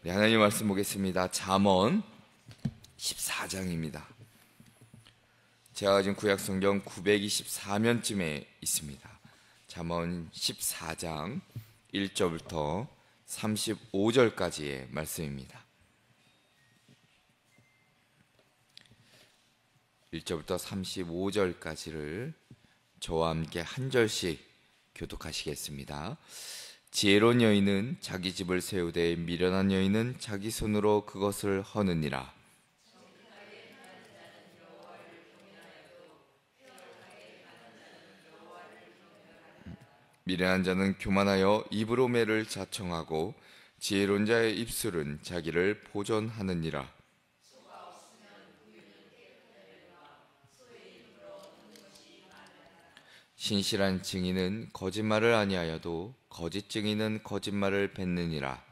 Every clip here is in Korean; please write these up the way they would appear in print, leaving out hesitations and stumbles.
네, 하나님 말씀 보겠습니다. 잠언 14장입니다. 제가 지금 구약성경 924면쯤에 있습니다. 잠언 14장 1절부터 35절까지의 말씀입니다. 1절부터 35절까지를 저와 함께 한 절씩 교독하시겠습니다. 지혜로운 여인은 자기 집을 세우되 미련한 여인은 자기 손으로 그것을 허느니라. 미련한 자는 교만하여 입으로 매를 자청하고 지혜로운 자의 입술은 자기를 보존하느니라. 신실한 증인은 거짓말을 아니하여도 거짓 증인은 거짓말을 뱉느니라.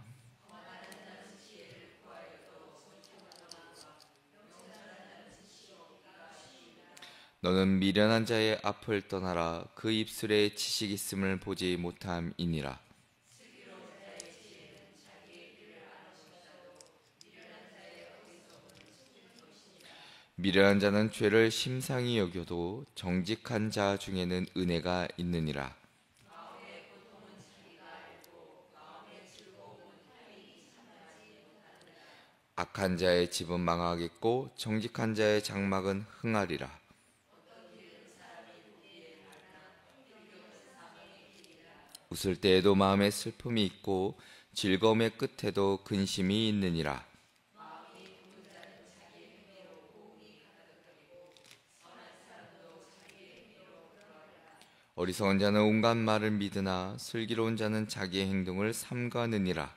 너는 미련한 자의 앞을 떠나라. 그 입술에 지식 있음을 보지 못함이니라. 미련한 자는 죄를 심상히 여겨도 정직한 자 중에는 은혜가 있느니라. 악한 자의 집은 망하겠고 정직한 자의 장막은 흥하리라. 웃을 때에도 마음에 슬픔이 있고 즐거움의 끝에도 근심이 있느니라. 어리석은 자는 온갖 말을 믿으나 슬기로운 자는 자기의 행동을 삼가느니라.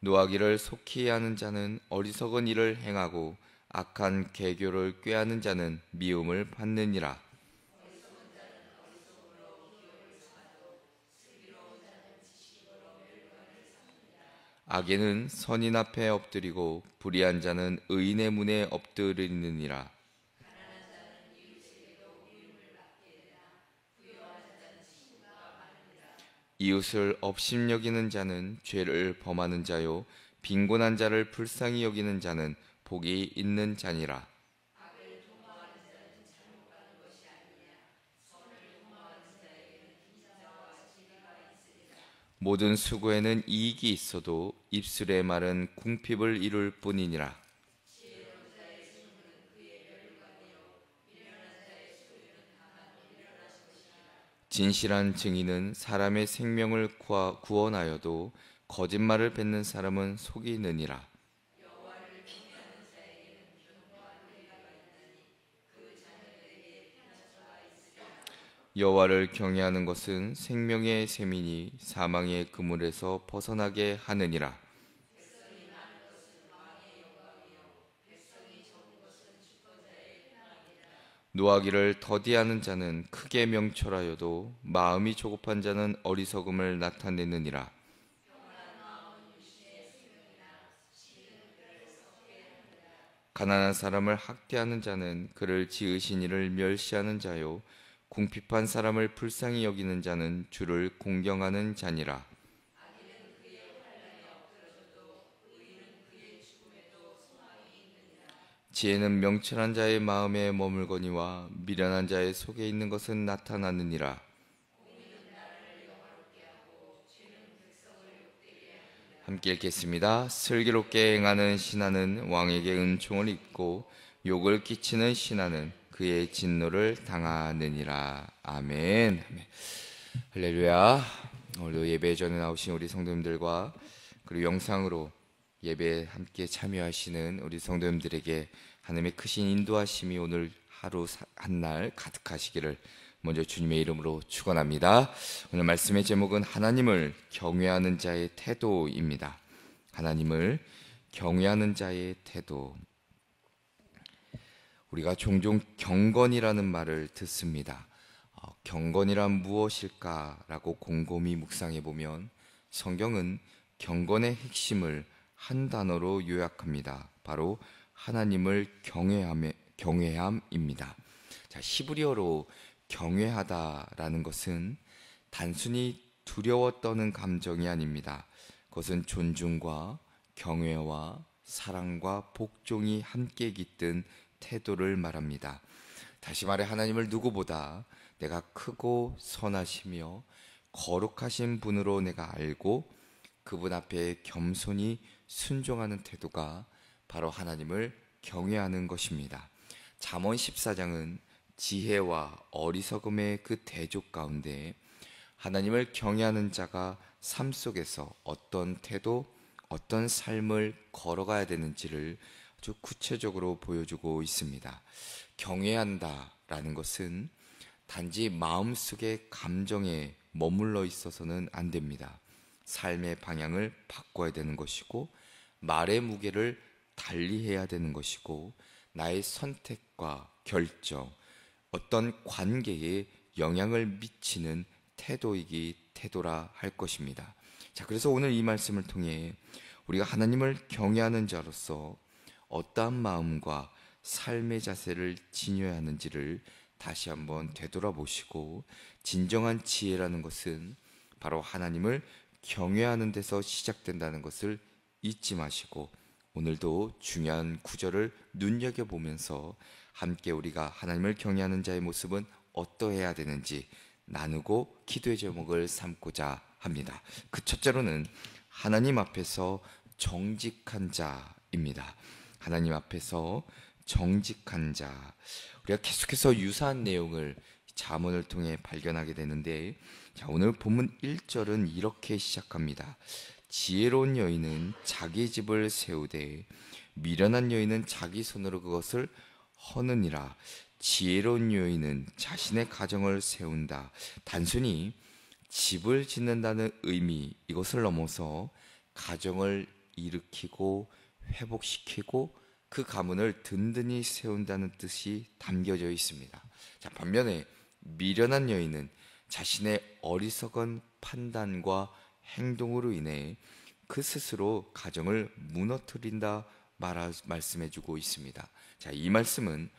노하기를 속히 하는 자는 어리석은 일을 행하고 악한 계교를 꾀하는 자는 미움을 받느니라. 악인은 선인 앞에 엎드리고 불의한 자는 의인의 문에 엎드리느니라. 이웃을 업심여기는 자는 죄를 범하는 자요 빈곤한 자를 불쌍히 여기는 자는 복이 있는 자니라. 모든 수고에는 이익이 있어도 입술의 말은 궁핍을 이룰 뿐이니라. 진실한 증인은 사람의 생명을 구원하여도 거짓말을 뱉는 사람은 속이느니라. 여호와를 경외하는 것은 생명의 셈이니 사망의 그물에서 벗어나게 하느니라. 노하기를 더디하는 자는 크게 명철하여도 마음이 조급한 자는 어리석음을 나타내느니라. 가난한 사람을 학대하는 자는 그를 지으신 이를 멸시하는 자요 궁핍한 사람을 불쌍히 여기는 자는 주를 공경하는 자니라. 지혜는 명철한 자의 마음에 머물거니와 미련한 자의 속에 있는 것은 나타나느니라. 함께 읽겠습니다. 슬기롭게 행하는 신하는 왕에게 은총을 입고 욕을 끼치는 신하는 그의 진노를 당하느니라. 아멘. 할렐루야. 오늘도 예배 전에 나오신 우리 성도님들과 그리고 영상으로 예배에 함께 참여하시는 우리 성도님들에게 하나님의 크신 인도하심이 오늘 하루 한날 가득하시기를 먼저 주님의 이름으로 축원합니다. 오늘 말씀의 제목은 하나님을 경외하는 자의 태도입니다. 하나님을 경외하는 자의 태도. 우리가 종종 경건이라는 말을 듣습니다. 경건이란 무엇일까라고 곰곰이 묵상해 보면 성경은 경건의 핵심을 한 단어로 요약합니다. 바로 하나님을 경외함입니다. 자, 히브리어로 경외하다라는 것은 단순히 두려워 떠는 감정이 아닙니다. 그것은 존중과 경외와 사랑과 복종이 함께 깃든 태도를 말합니다. 다시 말해 하나님을 누구보다 내가 크고 선하시며 거룩하신 분으로 내가 알고 그분 앞에 겸손히 순종하는 태도가 바로 하나님을 경외하는 것입니다. 잠언 14장은 지혜와 어리석음의 그 대조 가운데 하나님을 경외하는 자가 삶 속에서 어떤 태도, 어떤 삶을 걸어가야 되는지를 아주 구체적으로 보여주고 있습니다. 경외한다라는 것은 단지 마음속의 감정에 머물러 있어서는 안 됩니다. 삶의 방향을 바꿔야 되는 것이고 말의 무게를 달리해야 되는 것이고 나의 선택과 결정, 어떤 관계에 영향을 미치는 태도라 할 것입니다. 자, 그래서 오늘 이 말씀을 통해 우리가 하나님을 경외하는 자로서 어떠한 마음과 삶의 자세를 지녀야 하는지를 다시 한번 되돌아보시고, 진정한 지혜라는 것은 바로 하나님을 경외하는 데서 시작된다는 것을 잊지 마시고 오늘도 중요한 구절을 눈여겨보면서 함께 우리가 하나님을 경외하는 자의 모습은 어떠해야 되는지 나누고 기도의 제목을 삼고자 합니다. 그 첫째로는 하나님 앞에서 정직한 자입니다. 하나님 앞에서 정직한 자. 우리가 계속해서 유사한 내용을 잠언을 통해 발견하게 되는데, 자, 오늘 본문 1절은 이렇게 시작합니다. 지혜로운 여인은 자기 집을 세우되 미련한 여인은 자기 손으로 그것을 허느니라. 지혜로운 여인은 자신의 가정을 세운다. 단순히 집을 짓는다는 의미, 이것을 넘어서 가정을 일으키고 회복시키고 그 가문을 든든히 세운다는 뜻이 담겨져 있습니다. 자, 반면에 미련한 여인은 자신의 어리석은 판단과 행동으로 인해 그 스스로 가정을 무너뜨린다 말씀해주고 있습니다. 자, 이 말씀은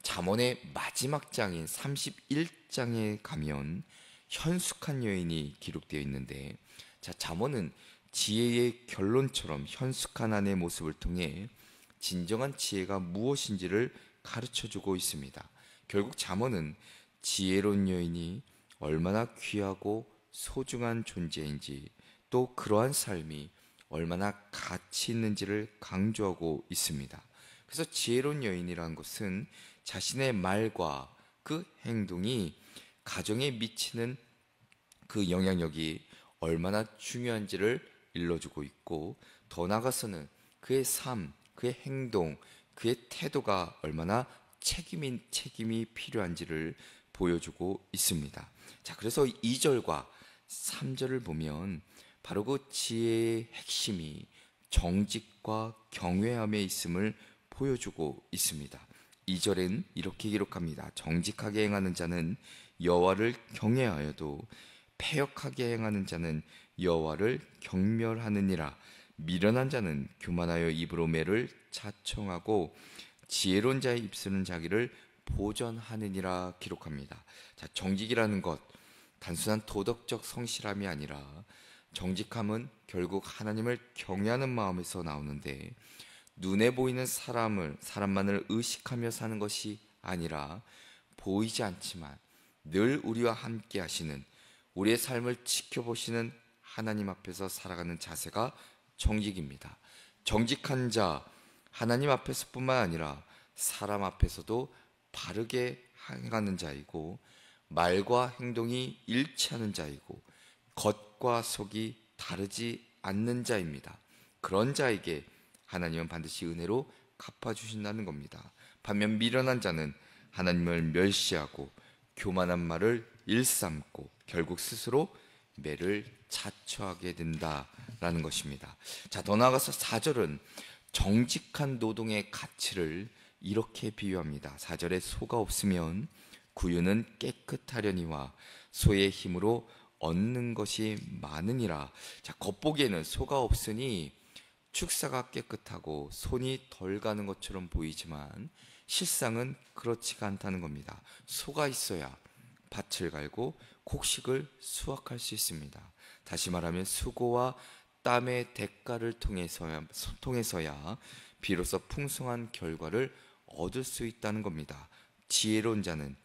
잠언의 마지막 장인 31장에 가면 현숙한 여인이 기록되어 있는데, 자, 잠언은 지혜의 결론처럼 현숙한 아내의 모습을 통해 진정한 지혜가 무엇인지를 가르쳐주고 있습니다. 결국 잠언은 지혜로운 여인이 얼마나 귀하고 소중한 존재인지, 또 그러한 삶이 얼마나 가치 있는지를 강조하고 있습니다. 그래서 지혜로운 여인이라는 것은 자신의 말과 그 행동이 가정에 미치는 그 영향력이 얼마나 중요한지를 일러주고 있고, 더 나아가서는 그의 삶, 그의 행동, 그의 태도가 얼마나 책임이 필요한지를 보여주고 있습니다. 자, 그래서 2절과 3절을 보면 바로 그 지혜의 핵심이 정직과 경외함에 있음을 보여주고 있습니다. 2절엔 이렇게 기록합니다. 정직하게 행하는 자는 여호와를 경외하여도 패역하게 행하는 자는 여호와를 경멸하느니라. 미련한 자는 교만하여 입으로 매를 자청하고 지혜로운 자의 입술은 자기를 보전하느니라 기록합니다. 자, 정직이라는 것, 단순한 도덕적 성실함이 아니라 정직함은 결국 하나님을 경외하는 마음에서 나오는데, 눈에 보이는 사람만을 의식하며 사는 것이 아니라 보이지 않지만 늘 우리와 함께 하시는, 우리의 삶을 지켜보시는 하나님 앞에서 살아가는 자세가 정직입니다. 정직한 자, 하나님 앞에서뿐만 아니라 사람 앞에서도 바르게 행하는 자이고, 말과 행동이 일치하는 자이고, 겉과 속이 다르지 않는 자입니다. 그런 자에게 하나님은 반드시 은혜로 갚아주신다는 겁니다. 반면 미련한 자는 하나님을 멸시하고 교만한 말을 일삼고 결국 스스로 매를 자처하게 된다라는 것입니다. 자, 더 나아가서 4절은 정직한 노동의 가치를 이렇게 비유합니다. 4절에 소가 없으면 구유는 깨끗하려니와 소의 힘으로 얻는 것이 많으니라. 자, 겉보기에는 소가 없으니 축사가 깨끗하고 손이 덜 가는 것처럼 보이지만 실상은 그렇지가 않다는 겁니다. 소가 있어야 밭을 갈고 곡식을 수확할 수 있습니다. 다시 말하면 수고와 땀의 대가를 통해서야 비로소 풍성한 결과를 얻을 수 있다는 겁니다. 지혜로운 자는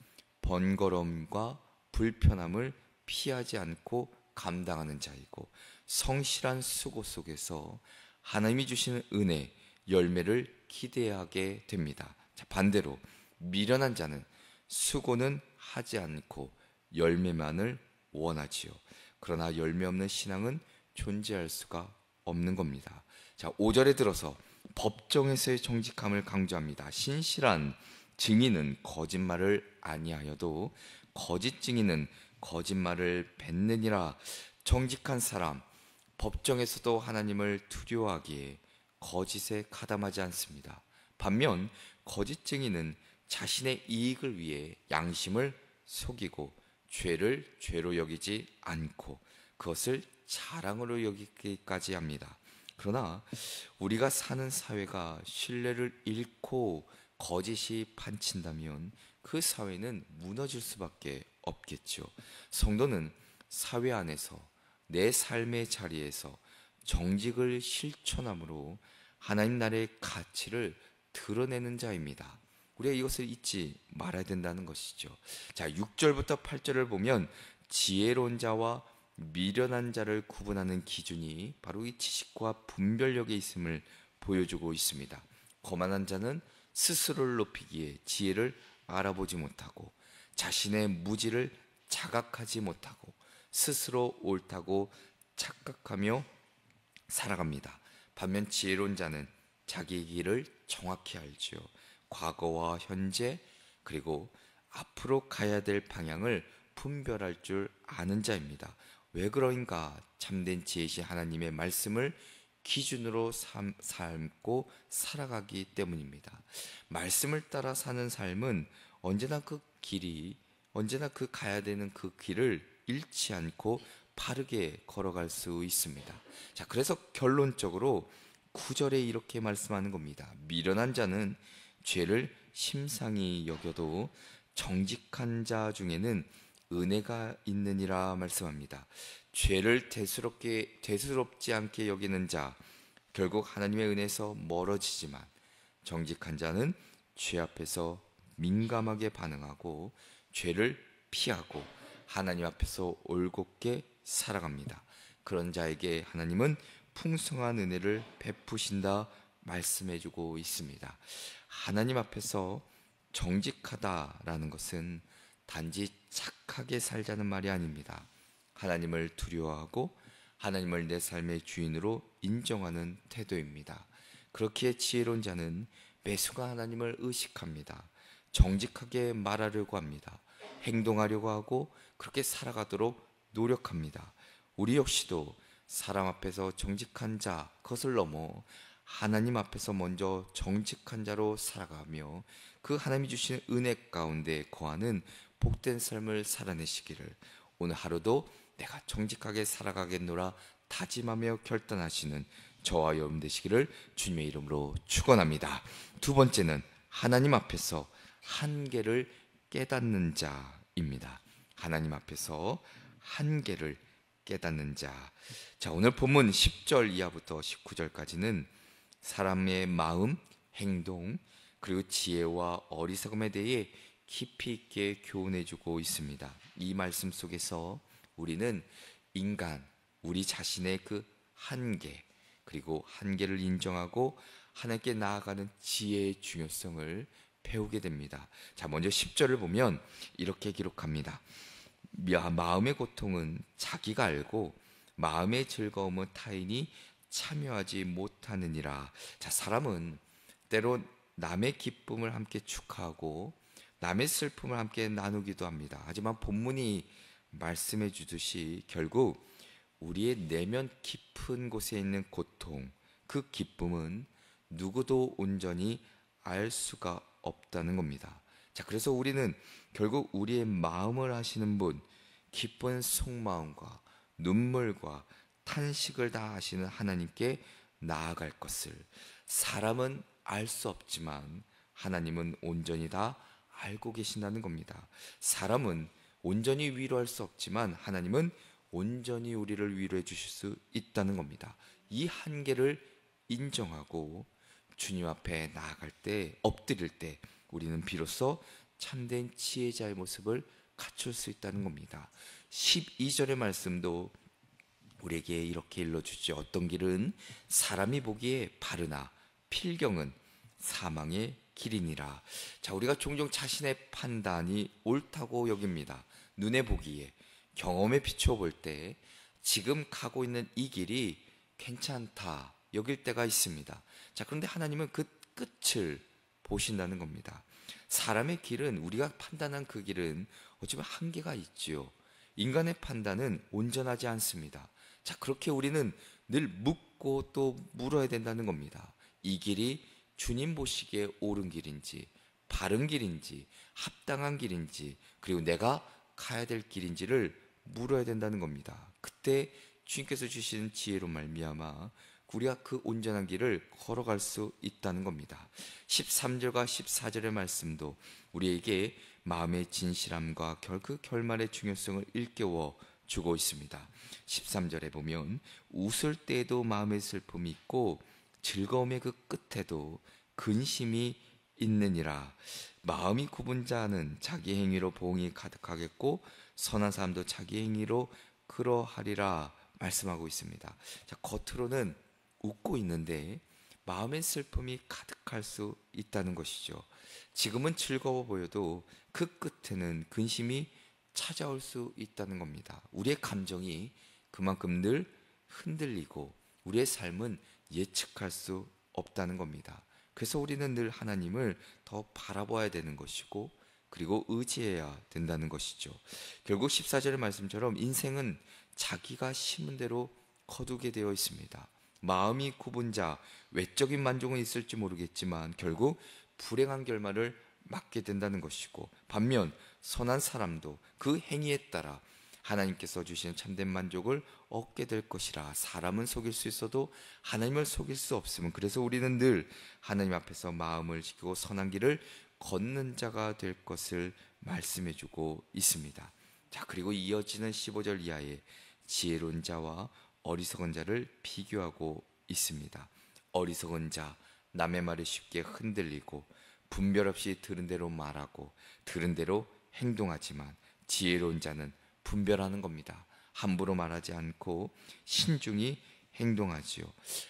번거로움과 불편함을 피하지 않고 감당하는 자이고, 성실한 수고 속에서 하나님이 주시는 은혜, 열매를 기대하게 됩니다. 자, 반대로 미련한 자는 수고는 하지 않고 열매만을 원하지요. 그러나 열매 없는 신앙은 존재할 수가 없는 겁니다. 자, 5절에 들어서 법정에서의 정직함을 강조합니다. 신실한 증인은 거짓말을 아니하여도 거짓 증인은 거짓말을 뱉느니라. 정직한 사람, 법정에서도 하나님을 두려워하기에 거짓에 가담하지 않습니다. 반면 거짓 증인은 자신의 이익을 위해 양심을 속이고 죄를 죄로 여기지 않고 그것을 자랑으로 여기기까지 합니다. 그러나 우리가 사는 사회가 신뢰를 잃고 거짓이 판친다면 그 사회는 무너질 수밖에 없겠죠. 성도는 사회 안에서 내 삶의 자리에서 정직을 실천함으로 하나님 나라의 가치를 드러내는 자입니다. 우리가 이것을 잊지 말아야 된다는 것이죠. 자, 6절부터 8절을 보면 지혜로운 자와 미련한 자를 구분하는 기준이 바로 이 지식과 분별력에 있음을 보여주고 있습니다. 거만한 자는 스스로를 높이기에 지혜를 알아보지 못하고 자신의 무지를 자각하지 못하고 스스로 옳다고 착각하며 살아갑니다. 반면 지혜로운 자는 자기 길을 정확히 알지요. 과거와 현재 그리고 앞으로 가야 될 방향을 분별할 줄 아는 자입니다. 왜 그러인가? 참된 지혜이신 하나님의 말씀을 기준으로 삶고 살아가기 때문입니다. 말씀을 따라 사는 삶은 언제나 그 가야 되는 그 길을 잃지 않고 바르게 걸어갈 수 있습니다. 자, 그래서 결론적으로 9절에 이렇게 말씀하는 겁니다. 미련한 자는 죄를 심상히 여겨도 정직한 자 중에는 은혜가 있느니라 말씀합니다. 죄를 대수롭지 않게 여기는 자, 결국 하나님의 은혜에서 멀어지지만 정직한 자는 죄 앞에서 민감하게 반응하고 죄를 피하고 하나님 앞에서 올곧게 살아갑니다. 그런 자에게 하나님은 풍성한 은혜를 베푸신다 말씀해주고 있습니다. 하나님 앞에서 정직하다라는 것은 단지 착하게 살자는 말이 아닙니다. 하나님을 두려워하고 하나님을 내 삶의 주인으로 인정하는 태도입니다. 그렇기에 지혜로운 자는 매순간 하나님을 의식합니다. 정직하게 말하려고 합니다. 행동하려고 하고 그렇게 살아가도록 노력합니다. 우리 역시도 사람 앞에서 정직한 자, 그것을 넘어 하나님 앞에서 먼저 정직한 자로 살아가며 그 하나님이 주시는 은혜 가운데 거하는 복된 삶을 살아내시기를, 오늘 하루도 내가 정직하게 살아가겠노라 다짐하며 결단하시는 저와 여러분 되시기를 주님의 이름으로 축원합니다. 두 번째는 하나님 앞에서 한계를 깨닫는 자입니다. 하나님 앞에서 한계를 깨닫는 자. 자, 오늘 본문 10절 이하부터 19절까지는 사람의 마음, 행동, 그리고 지혜와 어리석음에 대해 깊이 있게 교훈해주고 있습니다. 이 말씀 속에서 우리는 인간, 우리 자신의 그 한계, 그리고 한계를 인정하고 하나님께 나아가는 지혜의 중요성을 배우게 됩니다. 자, 먼저 10절을 보면 이렇게 기록합니다. 마음의 고통은 자기가 알고 마음의 즐거움은 타인이 참여하지 못하느니라. 자, 사람은 때로 남의 기쁨을 함께 축하하고 남의 슬픔을 함께 나누기도 합니다. 하지만 본문이 말씀해 주듯이 결국 우리의 내면 깊은 곳에 있는 고통, 그 기쁨은 누구도 온전히 알 수가 없다는 겁니다. 자, 그래서 우리는 결국 우리의 마음을 아시는 분, 기쁜 속마음과 눈물과 탄식을 다 아시는 하나님께 나아갈 것을, 사람은 알 수 없지만 하나님은 온전히 다 알고 계신다는 겁니다. 사람은 온전히 위로할 수 없지만 하나님은 온전히 우리를 위로해 주실 수 있다는 겁니다. 이 한계를 인정하고 주님 앞에 나아갈 때, 엎드릴 때 우리는 비로소 참된 지혜자의 모습을 갖출 수 있다는 겁니다. 12절의 말씀도 우리에게 이렇게 일러주죠. 어떤 길은 사람이 보기에 바르나 필경은 사망의 길이니라. 자, 우리가 종종 자신의 판단이 옳다고 여깁니다. 눈에 보기에, 경험에 비추어 볼 때 지금 가고 있는 이 길이 괜찮다 여길 때가 있습니다. 자, 그런데 하나님은 그 끝을 보신다는 겁니다. 사람의 길은, 우리가 판단한 그 길은 어쩌면 한계가 있지요. 인간의 판단은 온전하지 않습니다. 자, 그렇게 우리는 늘 묻고 또 물어야 된다는 겁니다. 이 길이 주님 보시기에 옳은 길인지, 바른 길인지, 합당한 길인지, 그리고 내가 가야 될 길인지를 물어야 된다는 겁니다. 그때 주님께서 주시는 지혜로 말미암아 우리가 그 온전한 길을 걸어갈 수 있다는 겁니다. 13절과 14절의 말씀도 우리에게 마음의 진실함과 그 결말의 중요성을 일깨워 주고 있습니다. 13절에 보면 웃을 때에도 마음의 슬픔이 있고 즐거움의 그 끝에도 근심이 있느니라. 마음이 굽은 자는 자기 행위로 보응이 가득하겠고 선한 사람도 자기 행위로 그러하리라 말씀하고 있습니다. 자, 겉으로는 웃고 있는데 마음의 슬픔이 가득할 수 있다는 것이죠. 지금은 즐거워 보여도 그 끝에는 근심이 찾아올 수 있다는 겁니다. 우리의 감정이 그만큼 늘 흔들리고 우리의 삶은 예측할 수 없다는 겁니다. 그래서 우리는 늘 하나님을 더 바라봐야 되는 것이고 그리고 의지해야 된다는 것이죠. 결국 14절의 말씀처럼 인생은 자기가 심은 대로 거두게 되어 있습니다. 마음이 굽은 자, 외적인 만족은 있을지 모르겠지만 결국 불행한 결말을 맞게 된다는 것이고, 반면 선한 사람도 그 행위에 따라 하나님께서 주시는 참된 만족을 얻게 될 것이라. 사람은 속일 수 있어도 하나님을 속일 수 없음은, 그래서 우리는 늘 하나님 앞에서 마음을 지키고 선한 길을 걷는 자가 될 것을 말씀해 주고 있습니다. 자, 그리고 이어지는 15절 이하에 지혜로운 자와 어리석은 자를 비교하고 있습니다. 어리석은 자, 남의 말에 쉽게 흔들리고 분별 없이 들은 대로 말하고 들은 대로 행동하지만, 지혜로운 자는 분별하는 겁니다. 함부로 말하지 않고 신중히 행동하지요.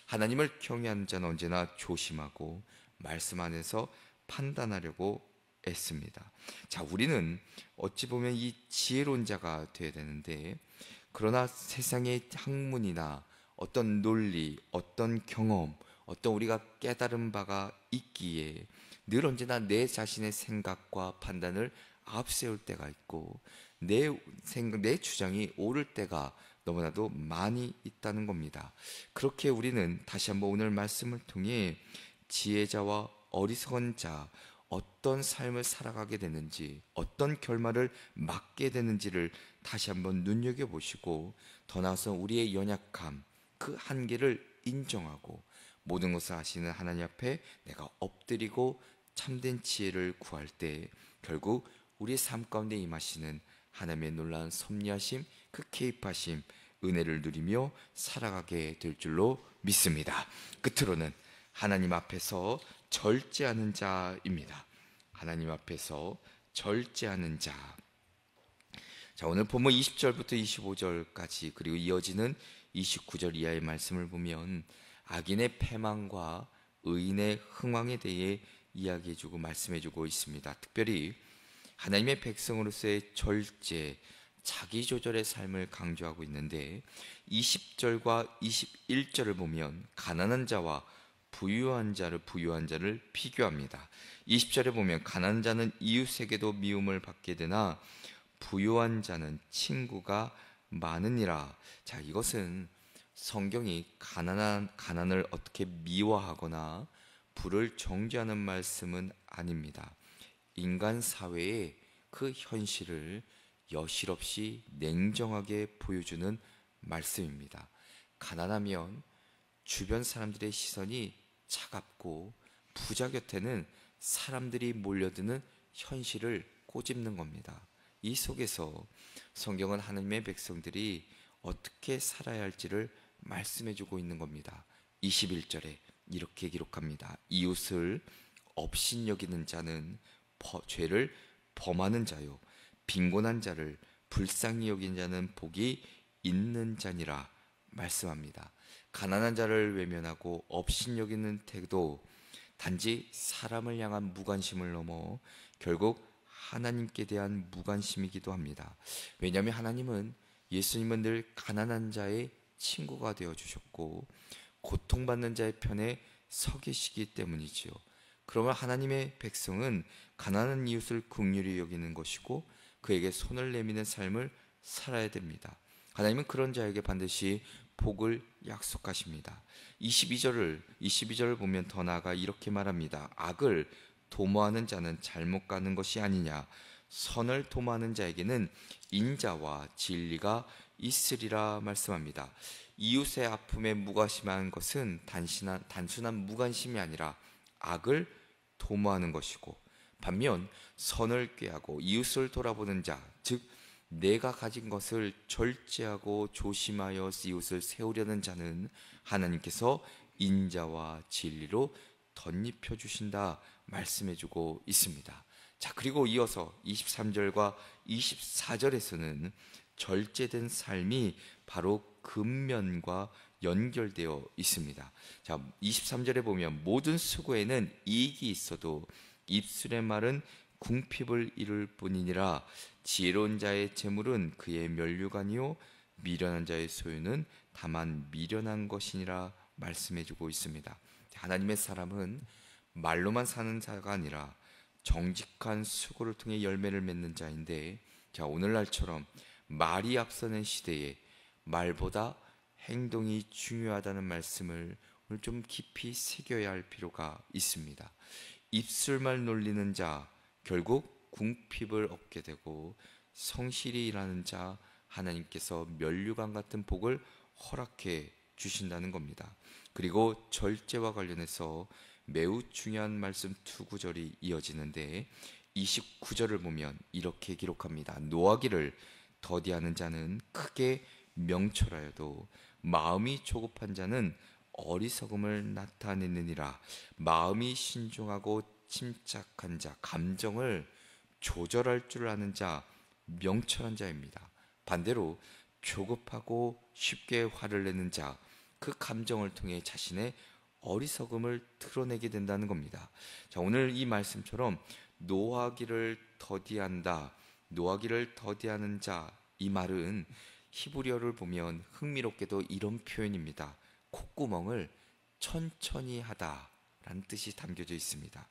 하나님을 경외하는 자는 언제나 조심하고 말씀 안에서 판단하려고 애씁니다. 자, 우리는 어찌 보면 이 지혜로운 자가 되어야 되는데, 그러나 세상의 학문이나 어떤 논리, 어떤 경험, 어떤 우리가 깨달은 바가 있기에 늘 언제나 내 자신의 생각과 판단을 앞세울 때가 있고 내 주장이 옳을 때가 너무나도 많이 있다는 겁니다. 그렇게 우리는 다시 한번 오늘 말씀을 통해 지혜자와 어리석은 자, 어떤 삶을 살아가게 되는지, 어떤 결말을 맞게 되는지를 다시 한번 눈여겨보시고, 더 나아서 우리의 연약함, 그 한계를 인정하고 모든 것을 아시는 하나님 앞에 내가 엎드리고 참된 지혜를 구할 때 결국 우리의 삶 가운데 임하시는 하나님의 놀라운 섭리하심, 그 개입하심, 은혜를 누리며 살아가게 될 줄로 믿습니다. 끝으로는 하나님 앞에서 절제하는 자입니다. 하나님 앞에서 절제하는 자. 자, 오늘 본문 20절부터 25절까지 그리고 이어지는 29절 이하의 말씀을 보면 악인의 패망과 의인의 흥왕에 대해 이야기해주고 말씀해주고 있습니다. 특별히 하나님의 백성으로서의 절제, 자기조절의 삶을 강조하고 있는데, 20절과 21절을 보면 가난한 자와 부유한 자를 비교합니다. 20절에 보면 가난한 자는 이웃에게도 미움을 받게 되나 부유한 자는 친구가 많으니라. 자, 이것은 성경이 가난을 어떻게 미워하거나 부를 정죄하는 말씀은 아닙니다. 인간 사회의 그 현실을 여실없이 냉정하게 보여주는 말씀입니다. 가난하면 주변 사람들의 시선이 차갑고 부자 곁에는 사람들이 몰려드는 현실을 꼬집는 겁니다. 이 속에서 성경은 하나님의 백성들이 어떻게 살아야 할지를 말씀해 주고 있는 겁니다. 21절에 이렇게 기록합니다. 이웃을 업신여기는 자는 죄를 범하는 자요, 빈곤한 자를 불쌍히 여긴 자는 복이 있는 자니라 말씀합니다. 가난한 자를 외면하고 업신여기는 태도, 단지 사람을 향한 무관심을 넘어 결국 하나님께 대한 무관심이기도 합니다. 왜냐하면 하나님은, 예수님은 늘 가난한 자의 친구가 되어 주셨고 고통받는 자의 편에 서 계시기 때문이지요. 그러면 하나님의 백성은 가난한 이웃을 긍휼히 여기는 것이고 그에게 손을 내미는 삶을 살아야 됩니다. 하나님은 그런 자에게 반드시 복을 약속하십니다. 22절을 보면 더 나아가 이렇게 말합니다. 악을 도모하는 자는 잘못 가는 것이 아니냐, 선을 도모하는 자에게는 인자와 진리가 있으리라 말씀합니다. 이웃의 아픔에 무관심한 것은 단순한 무관심이 아니라 악을 도모하는 것이고, 반면 선을 꾀하고 이웃을 돌아보는 자, 즉 내가 가진 것을 절제하고 조심하여 이웃을 세우려는 자는 하나님께서 인자와 진리로 덧입혀 주신다 말씀해 주고 있습니다. 자, 그리고 이어서 23절과 24절에서는 절제된 삶이 바로 근면과 연결되어 있습니다. 자, 23절에 보면 모든 수고에는 이익이 있어도 입술의 말은 궁핍을 이룰 뿐이니라. 지혜로운 자의 재물은 그의 면류관이요 미련한 자의 소유는 다만 미련한 것이니라 말씀해주고 있습니다. 하나님의 사람은 말로만 사는 자가 아니라 정직한 수고를 통해 열매를 맺는 자인데, 자, 오늘날처럼 말이 앞서는 시대에 말보다 행동이 중요하다는 말씀을 오늘 좀 깊이 새겨야 할 필요가 있습니다. 입술만 놀리는 자 결국 궁핍을 얻게 되고, 성실히 일하는 자 하나님께서 면류관 같은 복을 허락해 주신다는 겁니다. 그리고 절제와 관련해서 매우 중요한 말씀 두 구절이 이어지는데 29절을 보면 이렇게 기록합니다. 노하기를 더디하는 자는 크게 명철하여도 마음이 조급한 자는 어리석음을 나타내느니라. 마음이 신중하고 침착한 자, 감정을 조절할 줄 아는 자, 명철한 자입니다. 반대로 조급하고 쉽게 화를 내는 자, 그 감정을 통해 자신의 어리석음을 드러내게 된다는 겁니다. 자, 오늘 이 말씀처럼 노하기를 더디한다, 노하기를 더디하는 자, 이 말은 히브리어를 보면 흥미롭게도 이런 표현입니다. 콧구멍을 천천히 하다라는 뜻이 담겨져 있습니다.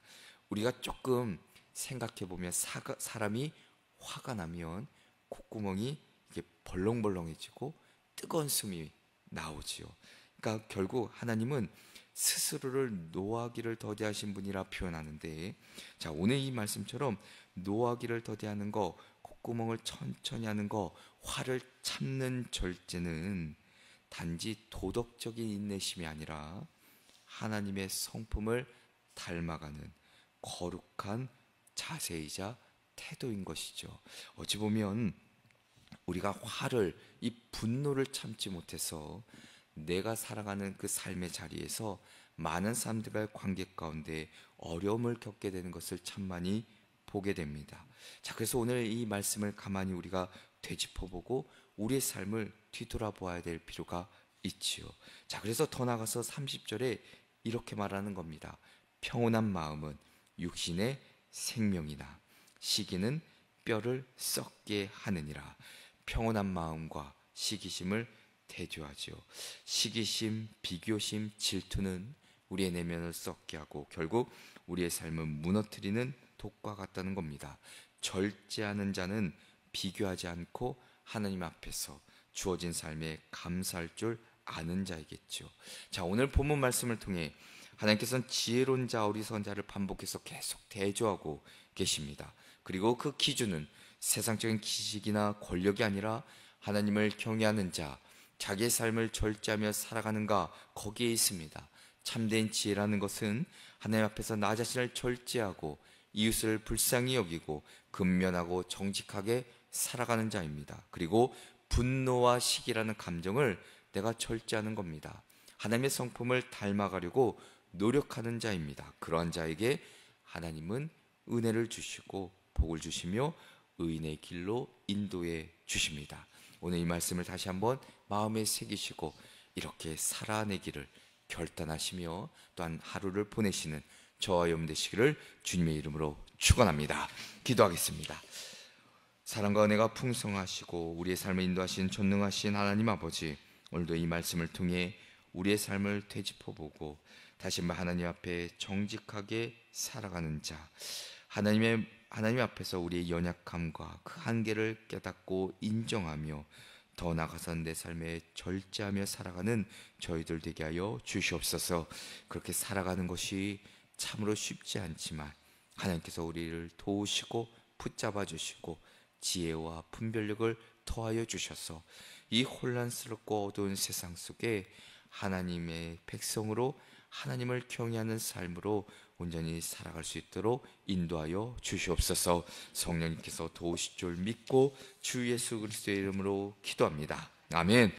우리가 조금 생각해 보면 사람이 화가 나면 콧구멍이 이게 벌렁벌렁해지고 뜨거운 숨이 나오지요. 그러니까 결국 하나님은 스스로를 노하기를 더디하신 분이라 표현하는데, 자, 오늘 이 말씀처럼 노하기를 더디하는 거, 콧구멍을 천천히 하는 거, 화를 참는 절제는 단지 도덕적인 인내심이 아니라 하나님의 성품을 닮아가는 거룩한 자세이자 태도인 것이죠. 어찌 보면 우리가 이 분노를 참지 못해서 내가 살아가는 그 삶의 자리에서 많은 사람들과의 관계 가운데 어려움을 겪게 되는 것을 참 많이 보게 됩니다. 자, 그래서 오늘 이 말씀을 가만히 우리가 되짚어보고 우리의 삶을 뒤돌아보아야 될 필요가 있지요. 자, 그래서 더 나가서 30절에 이렇게 말하는 겁니다. 평온한 마음은 육신의 생명이나 시기는 뼈를 썩게 하느니라. 평온한 마음과 시기심을 대조하지요. 시기심, 비교심, 질투는 우리의 내면을 썩게 하고 결국 우리의 삶을 무너뜨리는 독과 같다는 겁니다. 절제하는 자는 비교하지 않고 하나님 앞에서 주어진 삶에 감사할 줄 아는 자이겠죠. 자, 오늘 본문 말씀을 통해 하나님께서는 지혜로운 자, 어리석은 자를 반복해서 계속 대조하고 계십니다. 그리고 그 기준은 세상적인 지식이나 권력이 아니라 하나님을 경외하는 자, 자기의 삶을 절제하며 살아가는가, 거기에 있습니다. 참된 지혜라는 것은 하나님 앞에서 나 자신을 절제하고 이웃을 불쌍히 여기고 근면하고 정직하게 살아가는 자입니다. 그리고 분노와 시기라는 감정을 내가 절제하는 겁니다. 하나님의 성품을 닮아가려고 노력하는 자입니다. 그러한 자에게 하나님은 은혜를 주시고 복을 주시며 의인의 길로 인도해 주십니다. 오늘 이 말씀을 다시 한번 마음에 새기시고 이렇게 살아내기를 결단하시며 또한 하루를 보내시는 저와 여러분 되시기를 주님의 이름으로 축원합니다. 기도하겠습니다. 사랑과 은혜가 풍성하시고 우리의 삶을 인도하신 전능하신 하나님 아버지, 오늘도 이 말씀을 통해 우리의 삶을 되짚어보고 다시 한번 하나님 앞에 정직하게 살아가는 자, 하나님 앞에서 우리의 연약함과 그 한계를 깨닫고 인정하며 더 나아가서 내 삶에 절제하며 살아가는 저희들 되게 하여 주시옵소서. 그렇게 살아가는 것이 참으로 쉽지 않지만 하나님께서 우리를 도우시고 붙잡아 주시고 지혜와 분별력을 더하여 주셔서 이 혼란스럽고 어두운 세상 속에 하나님의 백성으로 하나님을 경외하는 삶으로 온전히 살아갈 수 있도록 인도하여 주시옵소서. 성령님께서 도우실 줄 믿고 주 예수 그리스도의 이름으로 기도합니다. 아멘.